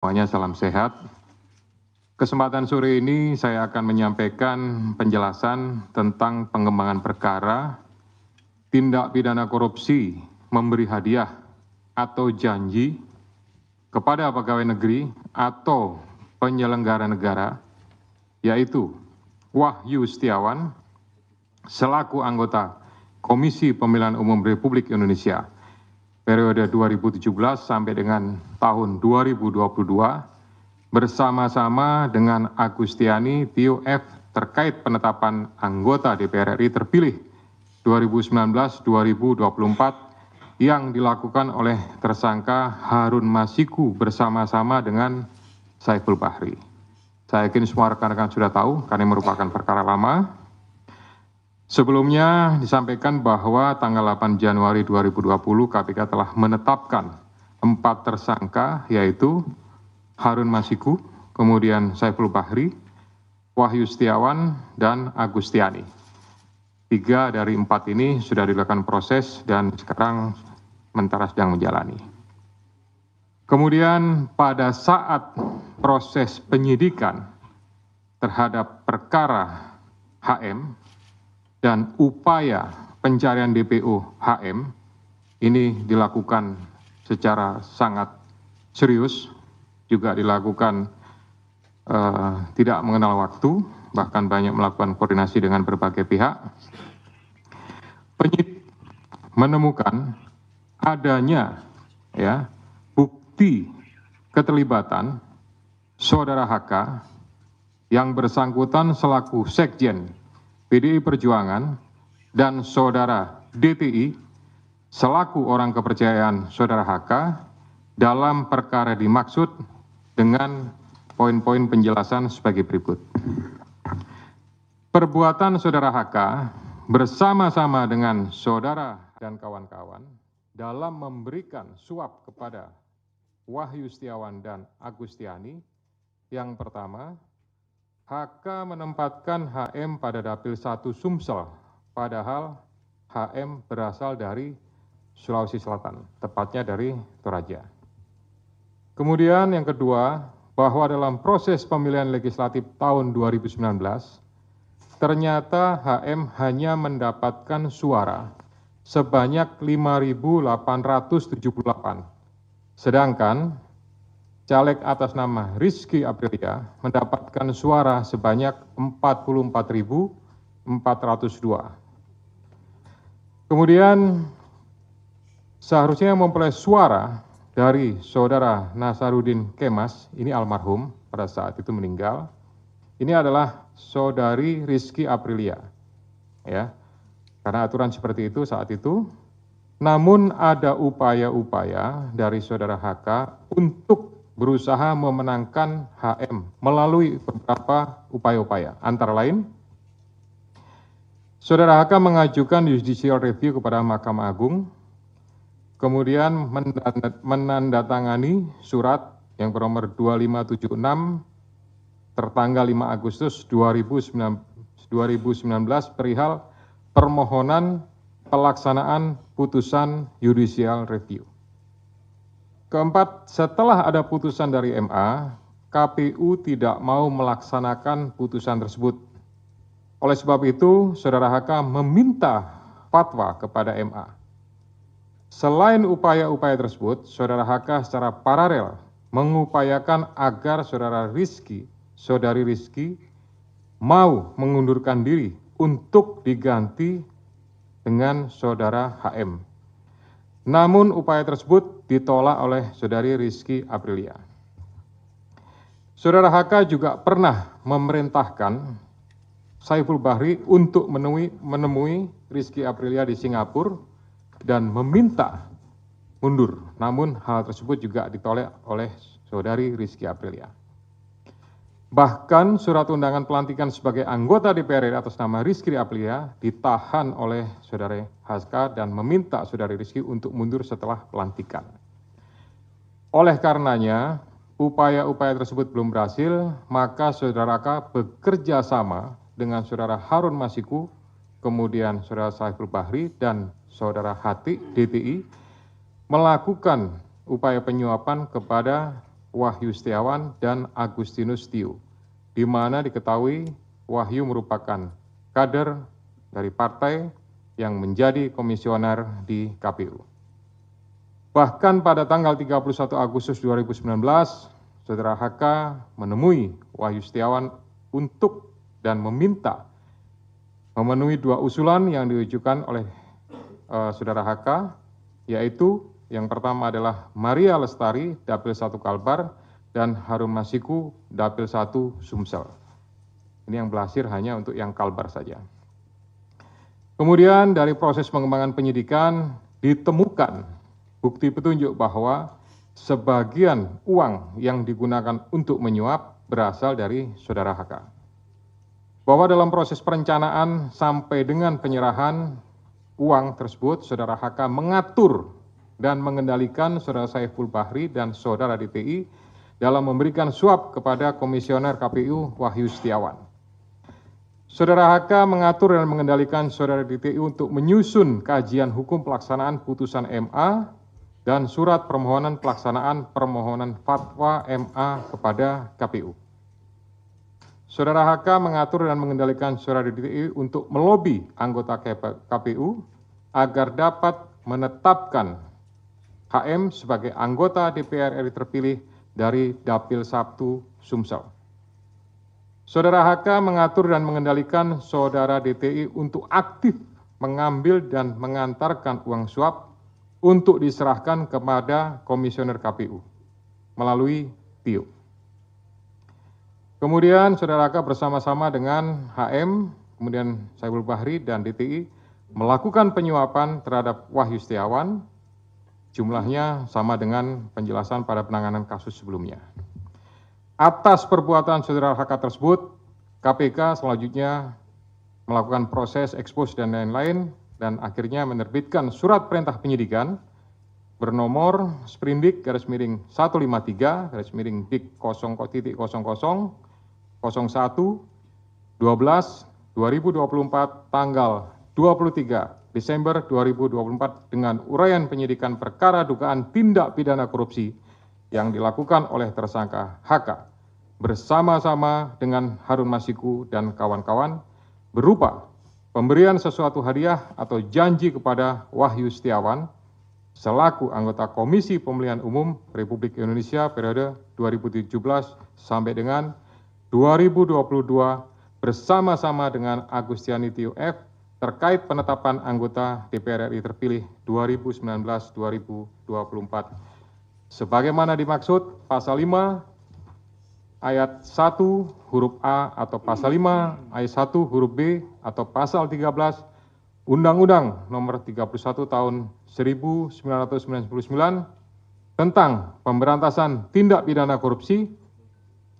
Semuanya salam sehat. Kesempatan sore ini saya akan menyampaikan penjelasan tentang pengembangan perkara tindak pidana korupsi memberi hadiah atau janji kepada pegawai negeri atau penyelenggara negara, yaitu Wahyu Setiawan selaku anggota Komisi Pemilihan Umum Republik Indonesia periode 2017 sampai dengan tahun 2022 bersama-sama dengan Agustiani Tio F terkait penetapan anggota DPR RI terpilih 2019-2024 yang dilakukan oleh tersangka Harun Masiku bersama-sama dengan Saiful Bahri. Saya yakin semua rekan-rekan sudah tahu karena ini merupakan perkara lama. Sebelumnya disampaikan bahwa tanggal 8 Januari 2020 KPK telah menetapkan 4 tersangka yaitu Harun Masiku, kemudian Saiful Bahri, Wahyu Setiawan, dan Agustiani. 3 dari 4 ini sudah dilakukan proses dan sekarang sementara sedang menjalani. Kemudian pada saat proses penyidikan terhadap perkara HM dan upaya pencarian DPO HM ini dilakukan secara sangat serius, juga dilakukan tidak mengenal waktu, bahkan banyak melakukan koordinasi dengan berbagai pihak. Penyidik menemukan adanya bukti keterlibatan saudara HK yang bersangkutan selaku Sekjen PDI Perjuangan dan saudara DTI selaku orang kepercayaan saudara HK dalam perkara dimaksud dengan poin-poin penjelasan sebagai berikut. Perbuatan saudara HK bersama-sama dengan saudara dan kawan-kawan dalam memberikan suap kepada Wahyu Setiawan dan Agustiani. Yang pertama, HK menempatkan HM pada Dapil 1 Sumsel, padahal HM berasal dari Sulawesi Selatan, tepatnya dari Toraja. Kemudian yang kedua, bahwa dalam proses pemilihan legislatif tahun 2019, ternyata HM hanya mendapatkan suara sebanyak 5.878, sedangkan caleg atas nama Rizky Aprilia mendapatkan suara sebanyak 44.402. Kemudian seharusnya memperoleh suara dari saudara Nasaruddin Kemas, ini almarhum pada saat itu meninggal. Ini adalah saudari Rizky Aprilia, ya. Karena aturan seperti itu saat itu. Namun ada upaya-upaya dari saudara HK untuk berusaha memenangkan HM melalui beberapa upaya-upaya. Antara lain, saudara HK mengajukan judicial review kepada Mahkamah Agung, kemudian menandatangani surat yang bernomor 2576 tertanggal 5 Agustus 2019 perihal permohonan pelaksanaan putusan judicial review. Keempat, setelah ada putusan dari MA, KPU tidak mau melaksanakan putusan tersebut. Oleh sebab itu, saudara HK meminta fatwa kepada MA. Selain upaya-upaya tersebut, saudara HK secara paralel mengupayakan agar saudari Rizky mau mengundurkan diri untuk diganti dengan saudara HM. Namun upaya tersebut ditolak oleh saudari Rizky Aprilia. Saudara HK juga pernah memerintahkan Saiful Bahri untuk menemui Rizky Aprilia di Singapura dan meminta mundur. Namun hal tersebut juga ditolak oleh saudari Rizky Aprilia. Bahkan surat undangan pelantikan sebagai anggota DPR RI atas nama Rizky Aprilia ditahan oleh saudari HK dan meminta saudari Rizky untuk mundur setelah pelantikan. Oleh karenanya, upaya-upaya tersebut belum berhasil, maka saudara HK bekerja sama dengan saudara Harun Masiku, kemudian saudara Saiful Bahri dan saudara Hati DTI melakukan upaya penyuapan kepada Wahyu Setiawan dan Agustinus Tio, di mana diketahui Wahyu merupakan kader dari partai yang menjadi komisioner di KPU. Bahkan pada tanggal 31 Agustus 2019, Saudara HK menemui Wahyu Setiawan untuk dan meminta memenuhi 2 usulan yang diajukan oleh Saudara HK, yaitu yang pertama adalah Maria Lestari, Dapil 1 Kalbar, dan Harun Masiku, Dapil 1 Sumsel. Ini yang berhasil hanya untuk yang Kalbar saja. Kemudian dari proses pengembangan penyidikan ditemukan bukti petunjuk bahwa sebagian uang yang digunakan untuk menyuap berasal dari Saudara HK. Bahwa dalam proses perencanaan sampai dengan penyerahan uang tersebut, Saudara HK mengatur dan mengendalikan Saudara Saiful Bahri dan Saudara DTI dalam memberikan suap kepada Komisioner KPU Wahyu Setiawan. Saudara HK mengatur dan mengendalikan Saudara DTI untuk menyusun kajian hukum pelaksanaan putusan MA dan surat permohonan pelaksanaan permohonan fatwa MA kepada KPU. Saudara HK mengatur dan mengendalikan Saudara DTI untuk melobi anggota KPU agar dapat menetapkan HM sebagai anggota DPR RI terpilih dari Dapil 1 Sumsel. Saudara HK mengatur dan mengendalikan Saudara DTI untuk aktif mengambil dan mengantarkan uang suap untuk diserahkan kepada Komisioner KPU melalui Tio. Kemudian Saudara HK bersama-sama dengan HM, kemudian Saiful Bahri dan DTI melakukan penyuapan terhadap Wahyu Setiawan, jumlahnya sama dengan penjelasan pada penanganan kasus sebelumnya. Atas perbuatan Saudara HK tersebut, KPK selanjutnya melakukan proses ekspos dan lain-lain dan akhirnya menerbitkan surat perintah penyidikan bernomor Sprindik /153/Dik 0.0001 12/2024 tanggal 23 Desember 2024 dengan uraian penyidikan perkara dugaan tindak pidana korupsi yang dilakukan oleh tersangka HK bersama-sama dengan Harun Masiku dan kawan-kawan berupa pemberian sesuatu hadiah atau janji kepada Wahyu Setiawan selaku anggota Komisi Pemilihan Umum Republik Indonesia periode 2017 sampai dengan 2022 bersama-sama dengan Agustiani Tio F terkait penetapan anggota DPR RI terpilih 2019-2024. Sebagaimana dimaksud pasal 5 ayat 1 huruf A atau pasal 5 ayat 1 huruf B atau pasal 13 Undang-Undang Nomor 31 Tahun 1999 tentang pemberantasan tindak pidana korupsi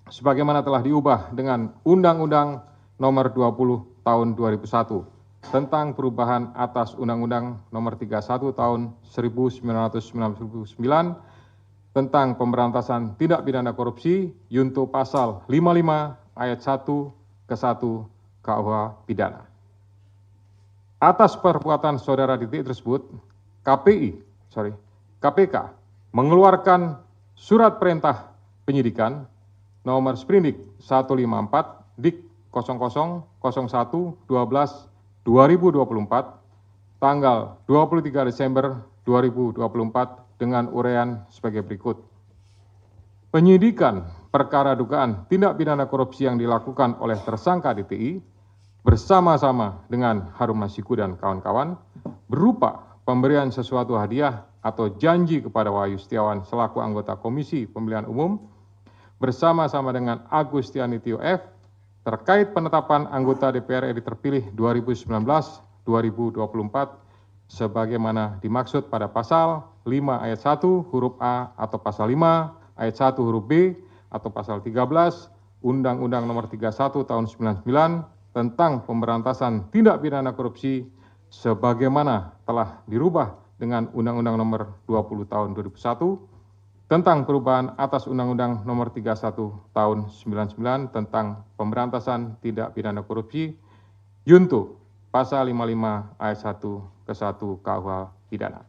sebagaimana telah diubah dengan Undang-Undang Nomor 20 Tahun 2001 tentang perubahan atas Undang-Undang Nomor 31 Tahun 1999 tentang pemberantasan tindak pidana korupsi junto pasal 55 ayat 1 ke 1 KUH pidana. Atas perbuatan Saudara DTI tersebut, KPK mengeluarkan surat perintah penyidikan nomor Sprindik 154 Dik 0001/12/2024 tanggal 23 Desember 2024 dengan uraian sebagai berikut. Penyidikan perkara dugaan tindak pidana korupsi yang dilakukan oleh tersangka DTI bersama-sama dengan Harun Masiku dan kawan-kawan berupa pemberian sesuatu hadiah atau janji kepada Wahyu Setiawan selaku anggota Komisi Pemilihan Umum bersama-sama dengan Agustiani Tio F terkait penetapan anggota DPR RI terpilih 2019-2024 sebagaimana dimaksud pada pasal 5 ayat 1 huruf A atau pasal 5 ayat 1 huruf B atau pasal 13 Undang-Undang Nomor 31 Tahun 99 tentang pemberantasan tindak pidana korupsi sebagaimana telah dirubah dengan Undang-Undang Nomor 20 Tahun 2001 tentang perubahan atas Undang-Undang Nomor 31 Tahun 99 tentang pemberantasan tindak pidana korupsi junto pasal 55 ayat 1 ke 1 KUH pidana.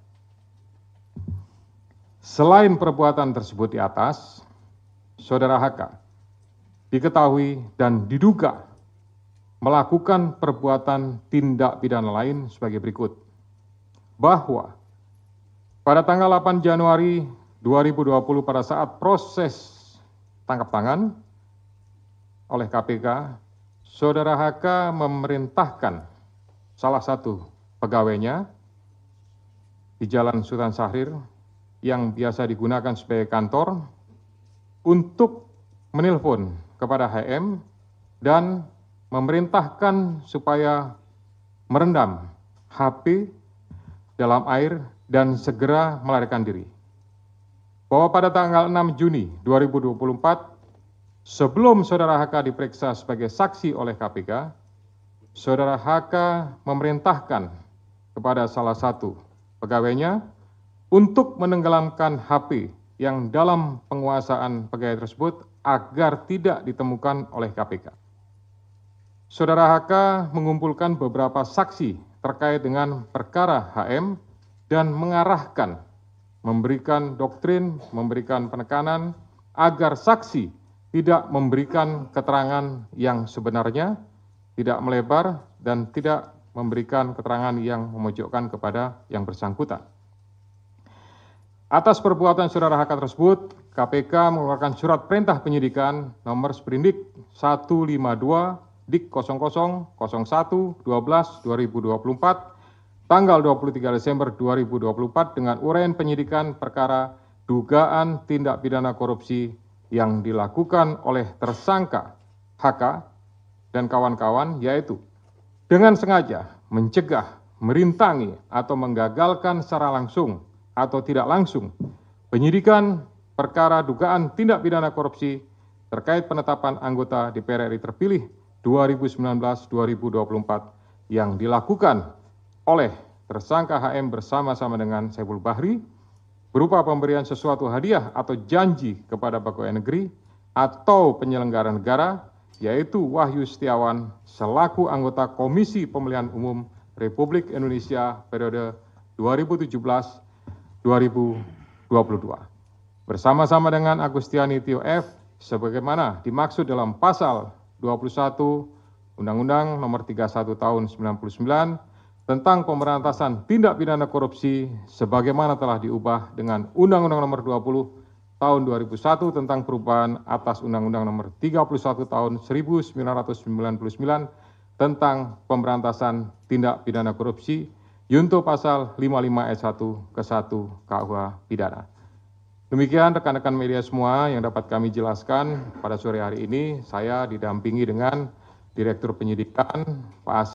Selain perbuatan tersebut di atas, Saudara HK diketahui dan diduga melakukan perbuatan tindak pidana lain sebagai berikut. Bahwa pada tanggal 8 Januari 2020 pada saat proses tangkap tangan oleh KPK, Saudara HK memerintahkan salah satu pegawainya di Jalan Sultan Syahrir yang biasa digunakan sebagai kantor untuk menelpon kepada HM dan memerintahkan supaya merendam HP dalam air dan segera melarikan diri. Bahwa pada tanggal 6 Juni 2024, sebelum Saudara HK diperiksa sebagai saksi oleh KPK, Saudara HK memerintahkan kepada salah satu pegawainya untuk menenggelamkan HP yang dalam penguasaan pegawai tersebut agar tidak ditemukan oleh KPK. Saudara HK mengumpulkan beberapa saksi terkait dengan perkara HM dan mengarahkan, memberikan doktrin, memberikan penekanan agar saksi tidak memberikan keterangan yang sebenarnya, tidak melebar, dan tidak memberikan keterangan yang memojokkan kepada yang bersangkutan. Atas perbuatan Saudara HK tersebut, KPK mengeluarkan surat perintah penyidikan nomor Sprindik 152 Dik 0001 12 2024 tanggal 23 Desember 2024 dengan uraian penyidikan perkara dugaan tindak pidana korupsi yang dilakukan oleh tersangka HK dan kawan-kawan, yaitu dengan sengaja mencegah, merintangi, atau menggagalkan secara langsung atau tidak langsung penyidikan perkara dugaan tindak pidana korupsi terkait penetapan anggota DPR RI terpilih 2019-2024 yang dilakukan oleh tersangka HM bersama-sama dengan Saiful Bahri berupa pemberian sesuatu hadiah atau janji kepada pegawai negeri atau penyelenggara negara, yaitu Wahyu Setiawan selaku anggota Komisi Pemilihan Umum Republik Indonesia periode 2017-2022 bersama-sama dengan Agustiani Tio F sebagaimana dimaksud dalam pasal 21 Undang-Undang Nomor 31 Tahun 99 tentang pemberantasan tindak pidana korupsi sebagaimana telah diubah dengan Undang-Undang Nomor 20 Tahun 2001 tentang perubahan atas Undang-Undang Nomor 31 Tahun 1999 tentang pemberantasan tindak pidana korupsi Yunto pasal 55 ayat 1 ke 1 KUH pidana. Demikian rekan-rekan media semua yang dapat kami jelaskan pada sore hari ini. Saya didampingi dengan Direktur Penyidikan Pak